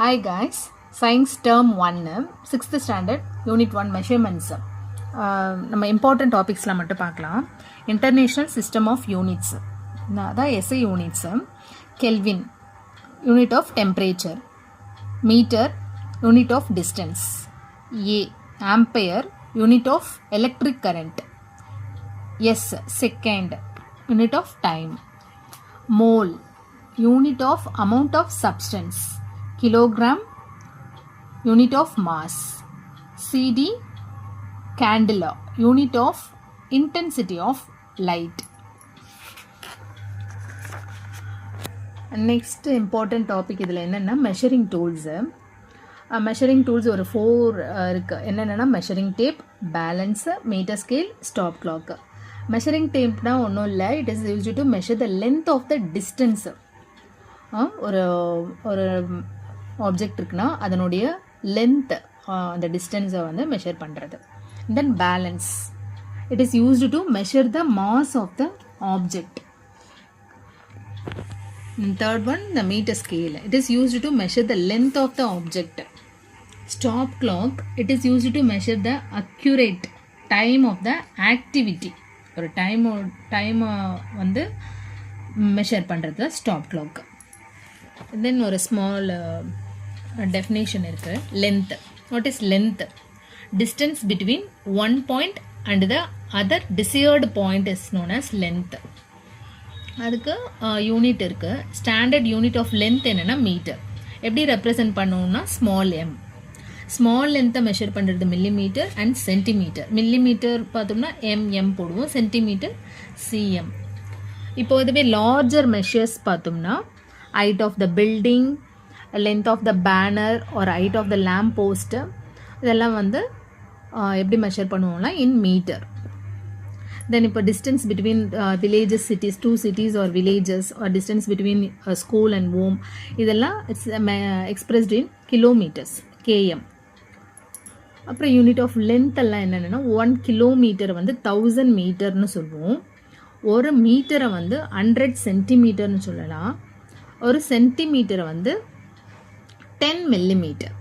Hi guys, Science Term 1, 6th Standard, Unit 1 Measurements. நம்ம important topicsலாம் மட்டும் பார்க்கலாம். International System of Units. அதான் SI Units. Kelvin, Unit of Temperature. Meter, Unit of Distance. A, Ampere, Unit of Electric Current. S, Second, Unit of Time. Mole, Unit of Amount of Substance. Kilogram, unit of mass. CD, candela, unit of intensity of light. Next important topic இதில் என்னென்னா measuring tools. measuring tools ஒரு 4 இருக்குது. என்னென்னா measuring tape, balance, meter scale, stop clock. measuring tapeனா ஒன்றும் இல்லை, it is used to measure the length of the distance. ஒரு object இருக்குன்னா அதனுடைய லென்த், அந்த டிஸ்டன்ஸை வந்து மெஷர் பண்ணுறது. Then balance, it is used to measure the mass of the object. Third one, the metre scale, it is used to measure the length of the object. Stop clock, it is used to measure the accurate time of the activity. ஒரு டைமை வந்து measure பண்ணுறது stop clock. Then ஒரு small definition இருக்கு. length, what is length? distance between one point and the other desired point is known as length. அதுக்கு unit இருக்கு. Standard unit of length என்னன்னா metre. எப்படி ரெப்ரசன்ட் பண்ணுவோம்னா ஸ்மால் எம். ஸ்மால் லென்த்தை measure பண்ணுறது millimetre and centimetre. Millimetre பார்த்தோம்னா M போடுவோம், centimetre CM. இப்போ இதுவே லார்ஜர் மெஷர்ஸ் பார்த்தோம்னா height of the building, length of the banner or height of the lamp post, இதெல்லாம் வந்து எப்படி மெஷர் பண்ணுவோம்னா இன் மீட்டர். தென் இப்போ distance between villages, cities, 2 cities or villages, or distance between school and home, இதெல்லாம் it's expressed in kilometres, KM. அப்புறம் unit of length எல்லாம் என்னென்னா 1 kilometre வந்து 1000 மீட்டர்னு சொல்லுவோம். ஒரு மீட்டரை வந்து 100 சென்டிமீட்டர்னு சொல்லலாம். ஒரு சென்டிமீட்டரை வந்து 10 மில்லிமீட்டர்.